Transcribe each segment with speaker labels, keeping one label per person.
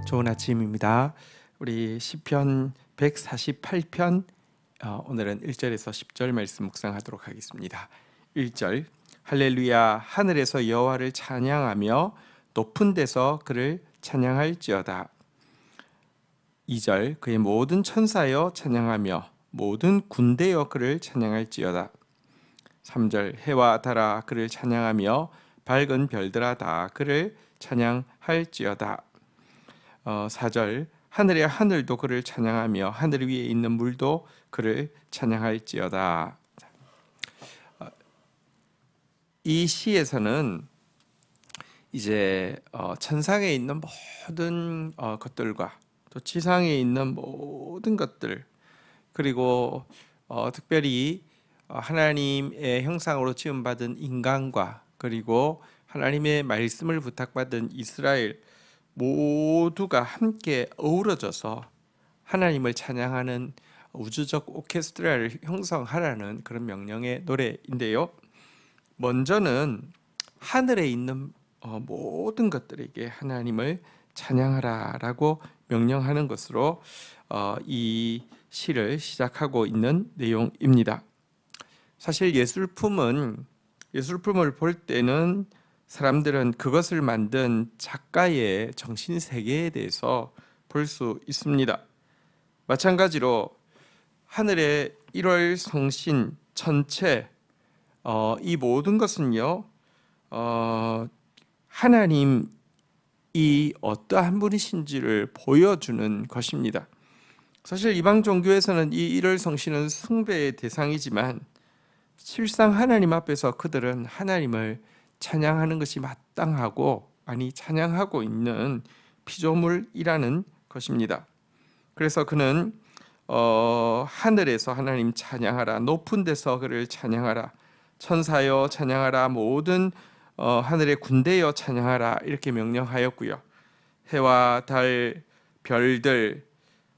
Speaker 1: 좋은 아침입니다. 우리 시편 148편 오늘은 1절에서 10절 말씀 묵상하도록 하겠습니다. 1절 할렐루야 하늘에서 여호와를 찬양하며 높은 데서 그를 찬양할지어다. 2절 그의 모든 천사여 찬양하며 모든 군대여 그를 찬양할지어다. 3절 해와 달아 그를 찬양하며 밝은 별들아 다 그를 찬양할지어다. 4절 하늘의 하늘도 그를 찬양하며 하늘 위에 있는 물도 그를 찬양할지어다. 이 시에서는 이제 천상에 있는 모든 것들과 또 지상에 있는 모든 것들, 그리고 특별히 하나님의 형상으로 지음받은 인간과 그리고 하나님의 말씀을 부탁받은 이스라엘 모두가 함께 어우러져서 하나님을 찬양하는 우주적 오케스트라를 형성하라는 그런 명령의 노래인데요. 먼저는 하늘에 있는 모든 것들에게 하나님을 찬양하라라고 명령하는 것으로 이 시를 시작하고 있는 내용입니다. 사실 예술품을 볼 때는 사람들은 그것을 만든 작가의 정신세계에 대해서 볼 수 있습니다. 마찬가지로 하늘의 1월 성신 전체 이 모든 것은요 하나님이 어떠한 분이신지를 보여주는 것입니다. 사실 이방 종교에서는 이 1월 성신은 숭배의 대상이지만 실상 하나님 앞에서 그들은 하나님을 찬양하는 것이 마땅하고 찬양하고 있는 피조물이라는 것입니다. 그래서 그는 하늘에서 하나님 찬양하라, 높은 데서 그를 찬양하라, 천사여 찬양하라, 모든 하늘의 군대여 찬양하라 이렇게 명령하였고요. 해와 달, 별들,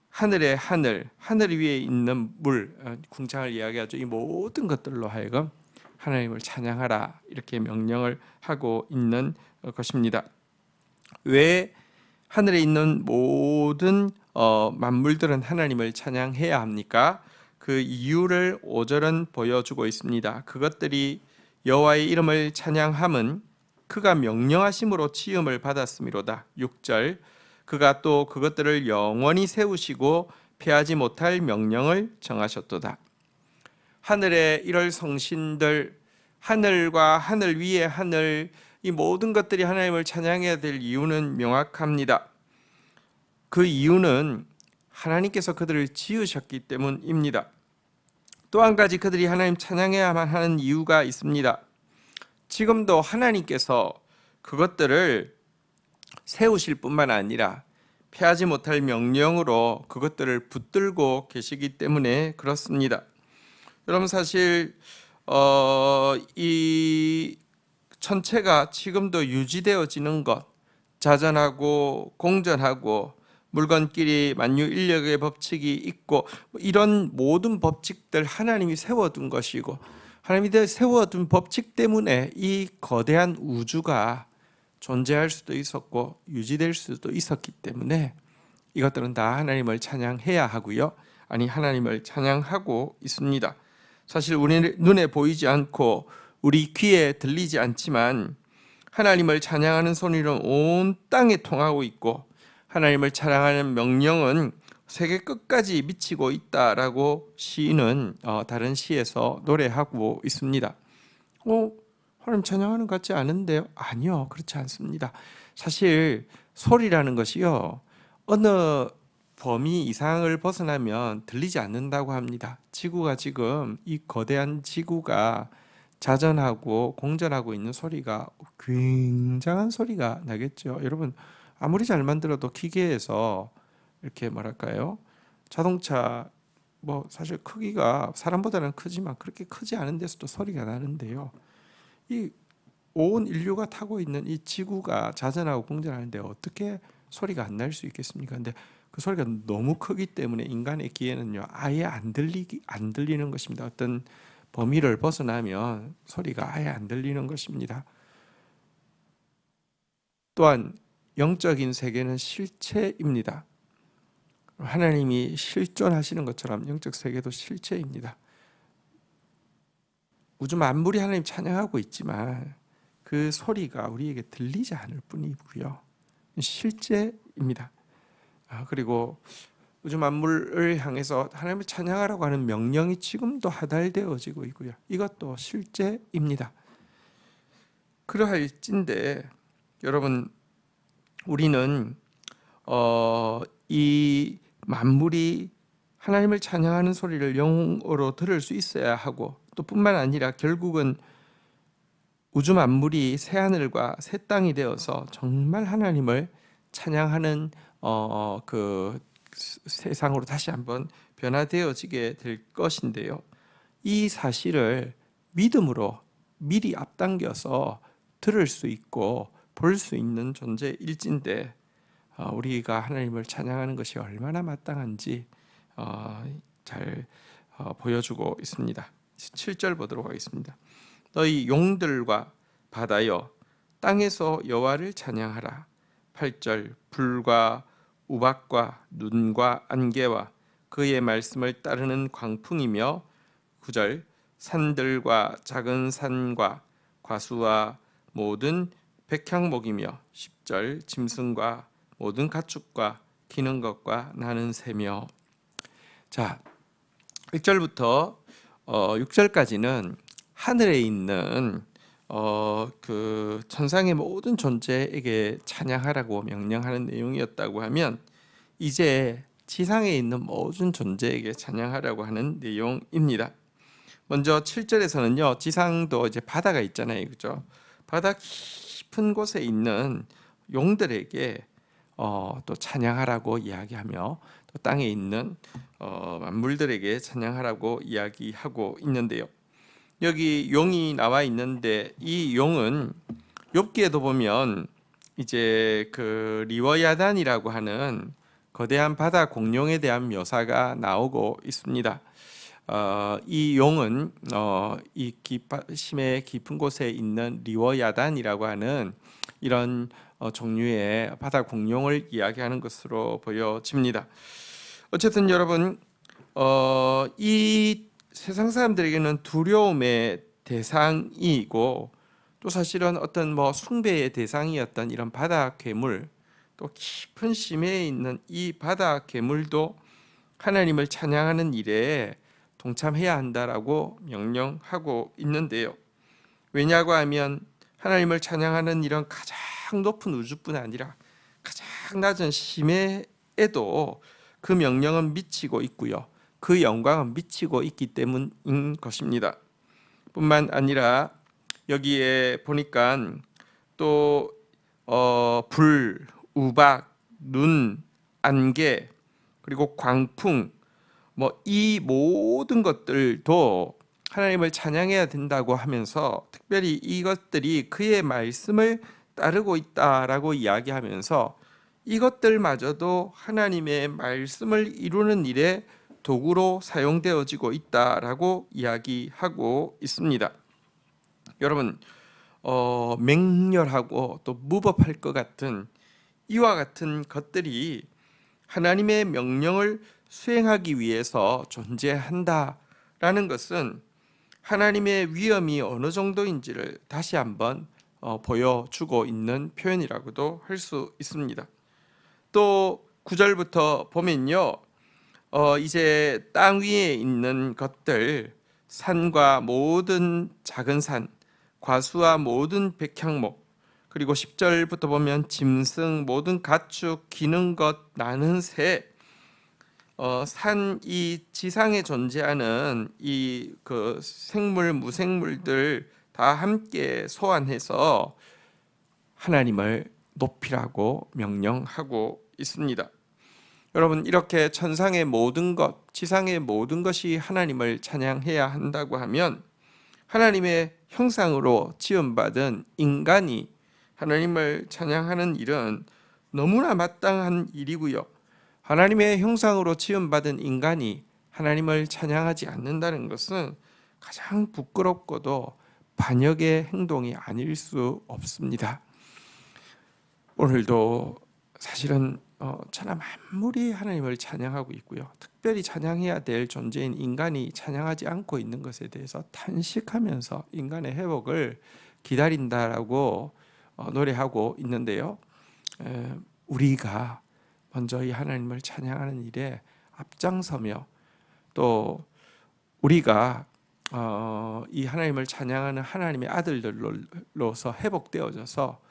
Speaker 1: 하늘의 하늘 위에 있는 물, 궁창을 이야기하죠. 이 모든 것들로 하여금 하나님을 찬양하라 이렇게 명령을 하고 있는 것입니다. 왜 하늘에 있는 모든 만물들은 하나님을 찬양해야 합니까? 그 이유를 5절은 보여주고 있습니다. 그것들이 여호와의 이름을 찬양함은 그가 명령하심으로 지음을 받았음이로다. 6절 그가 또 그것들을 영원히 세우시고 패하지 못할 명령을 정하셨도다. 하늘의 1월 성신들, 하늘과 하늘 위에 하늘, 이 모든 것들이 하나님을 찬양해야 될 이유는 명확합니다. 그 이유는 하나님께서 그들을 지으셨기 때문입니다. 또 한 가지 그들이 하나님 찬양해야만 하는 이유가 있습니다. 지금도 하나님께서 그것들을 세우실 뿐만 아니라 패하지 못할 명령으로 그것들을 붙들고 계시기 때문에 그렇습니다. 여러분 사실 이 천체가 지금도 유지되어지는 것, 자전하고 공전하고 물건끼리 만유인력의 법칙이 있고 이런 모든 법칙들 하나님이 세워둔 것이고 하나님이 세워둔 법칙 때문에 이 거대한 우주가 존재할 수도 있었고 유지될 수도 있었기 때문에 이것들은 다 하나님을 찬양해야 하고요. 하나님을 찬양하고 있습니다. 사실 우리 눈에 보이지 않고 우리 귀에 들리지 않지만 하나님을 찬양하는 소리는 온 땅에 통하고 있고 하나님을 찬양하는 명령은 세계 끝까지 미치고 있다라고 시인은 다른 시에서 노래하고 있습니다. 하나님 찬양하는 것 같지 않은데요? 아니요, 그렇지 않습니다. 사실 소리라는 것이요 어느 범위 이상을 벗어나면 들리지 않는다고 합니다. 지구가 지금 이 거대한 지구가 자전하고 공전하고 있는 소리가 굉장한 소리가 나겠죠. 여러분 아무리 잘 만들어도 기계에서 이렇게 자동차 사실 크기가 사람보다는 크지만 그렇게 크지 않은 데서도 소리가 나는데요. 이 온 인류가 타고 있는 이 지구가 자전하고 공전하는데 어떻게 소리가 안 날 수 있겠습니까? 근데 그 소리가 너무 크기 때문에 인간의 귀에는요 아예 안 들리는 것입니다. 어떤 범위를 벗어나면 소리가 아예 안 들리는 것입니다. 또한 영적인 세계는 실체입니다. 하나님이 실존하시는 것처럼 영적 세계도 실체입니다. 우주 만물이 하나님 찬양하고 있지만 그 소리가 우리에게 들리지 않을 뿐이고요. 실제입니다. 그리고 우주 만물을 향해서 하나님을 찬양하라고 하는 명령이 지금도 하달되어지고 있고요. 이것도 실제입니다. 그러할진데 여러분, 우리는 이 만물이 하나님을 찬양하는 소리를 영으로 들을 수 있어야 하고, 또 뿐만 아니라 결국은 우주 만물이 새 하늘과 새 땅이 되어서 정말 하나님을 찬양하는 그 세상으로 다시 한번 변화되어지게 될 것인데요. 이 사실을 믿음으로 미리 앞당겨서 들을 수 있고 볼 수 있는 존재일진데, 우리가 하나님을 찬양하는 것이 얼마나 마땅한지 잘 보여주고 있습니다. 7절 보도록 하겠습니다. 너희 용들과 바다여 땅에서 여호와를 찬양하라. 8절 불과 우박과 눈과 안개와 그의 말씀을 따르는 광풍이며, 9절 산들과 작은 산과 과수와 모든 백향목이며, 10절 짐승과 모든 가축과 기는 것과 나는 새며. 자, 1절부터 6절까지는 하늘에 있는 그 천상의 모든 존재에게 찬양하라고 명령하는 내용이었다고 하면, 이제 지상에 있는 모든 존재에게 찬양하라고 하는 내용입니다. 먼저 7절에서는요, 지상도 이제 바다가 있잖아요, 그죠? 바다 깊은 곳에 있는 용들에게 또 찬양하라고 이야기하며, 또 땅에 있는 만물들에게 찬양하라고 이야기하고 있는데요. 여기 용이 나와 있는데, 이 용은 욥기에도 보면 이제 그 리워야단이라고 하는 거대한 바다 공룡에 대한 묘사가 나오고 있습니다. 이 용은 이 심해 깊은 곳에 있는 리워야단이라고 하는 이런 종류의 바다 공룡을 이야기하는 것으로 보여집니다. 어쨌든 여러분, 이 세상 사람들에게는 두려움의 대상이고, 또 사실은 어떤 숭배의 대상이었던 이런 바다 괴물, 또 깊은 심해에 있는 이 바다 괴물도 하나님을 찬양하는 일에 동참해야 한다라고 명령하고 있는데요. 왜냐고 하면 하나님을 찬양하는 이런 가장 높은 우주뿐 아니라 가장 낮은 심해에도 그 명령은 미치고 있고요, 그 영광은 미치고 있기 때문인 것입니다. 뿐만 아니라 여기에 보니까 또 불, 우박, 눈, 안개, 그리고 광풍, 이 모든 것들도 하나님을 찬양해야 된다고 하면서, 특별히 이것들이 그의 말씀을 따르고 있다라고 이야기하면서 이것들마저도 하나님의 말씀을 이루는 일에 도구로 사용되어지고 있다라고 이야기하고 있습니다. 여러분, 맹렬하고 또 무법할 것 같은 이와 같은 것들이 하나님의 명령을 수행하기 위해서 존재한다라는 것은 하나님의 위엄이 어느 정도인지를 다시 한번 보여주고 있는 표현이라고도 할 수 있습니다. 또 9절부터 보면요, 이제 땅 위에 있는 것들, 산과 모든 작은 산, 과수와 모든 백향목, 그리고 10절부터 보면 짐승, 모든 가축, 기는 것, 나는 새, 이 지상에 존재하는 이 그 생물, 무생물들 다 함께 소환해서 하나님을 높이라고 명령하고 있습니다. 여러분, 이렇게 천상의 모든 것, 지상의 모든 것이 하나님을 찬양해야 한다고 하면, 하나님의 형상으로 지음받은 인간이 하나님을 찬양하는 일은 너무나 마땅한 일이고요, 하나님의 형상으로 지음받은 인간이 하나님을 찬양하지 않는다는 것은 가장 부끄럽고도 반역의 행동이 아닐 수 없습니다. 오늘도 사실은 천하 만물이 하나님을 찬양하고 있고요. 특별히 찬양해야 될 존재인 인간이 찬양하지 않고 있는 것에 대해서 탄식하면서 인간의 회복을 기다린다라고 노래하고 있는데요. 우리가 먼저 이 하나님을 찬양하는 일에 앞장서며 또 우리가 이 하나님을 찬양하는 하나님의 아들들로서 회복되어져서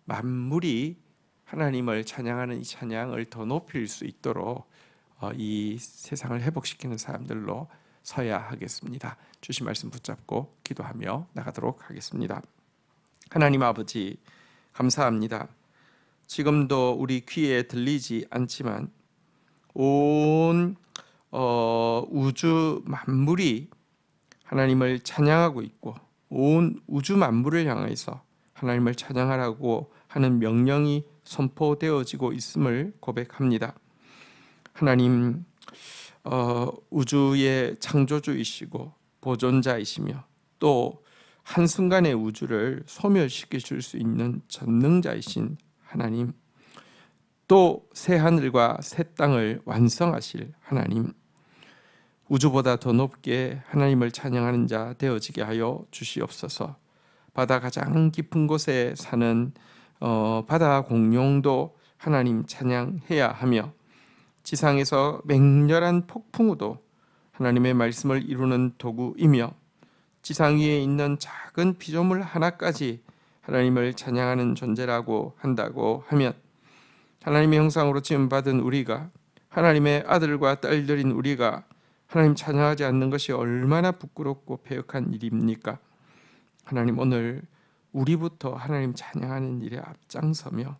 Speaker 1: 만물이 하나님을 찬양하는 이 찬양을 더 높일 수 있도록 이 세상을 회복시키는 사람들로 서야 하겠습니다. 주신 말씀 붙잡고 기도하며 나가도록 하겠습니다. 하나님 아버지, 감사합니다. 지금도 우리 귀에 들리지 않지만 온 우주 만물이 하나님을 찬양하고 있고 온 우주 만물을 향해서 하나님을 찬양하라고 하는 명령이 선포되어지고 있음을 고백합니다. 하나님, 우주의 창조주이시고 보존자이시며 또 한순간의 우주를 소멸시키실 수 있는 전능자이신 하나님, 또 새 하늘과 새 땅을 완성하실 하나님, 우주보다 더 높게 하나님을 찬양하는 자 되어지게 하여 주시옵소서. 바다 가장 깊은 곳에 사는 바다 공룡도 하나님 찬양해야 하며 지상에서 맹렬한 폭풍우도 하나님의 말씀을 이루는 도구이며 지상 위에 있는 작은 피조물 하나까지 하나님을 찬양하는 존재라고 한다고 하면 하나님의 형상으로 지음받은 우리가, 하나님의 아들과 딸들인 우리가 하나님 찬양하지 않는 것이 얼마나 부끄럽고 패역한 일입니까? 하나님, 오늘 우리부터 하나님 찬양하는 일에 앞장서며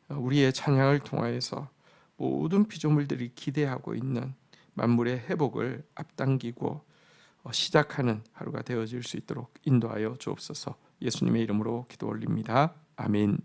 Speaker 1: 우리의 찬양을 통하여서 모든 피조물들이 기대하고 있는 만물의 회복을 앞당기고 시작하는 하루가 되어질 수 있도록 인도하여 주옵소서. 예수님의 이름으로 기도 올립니다. 아멘.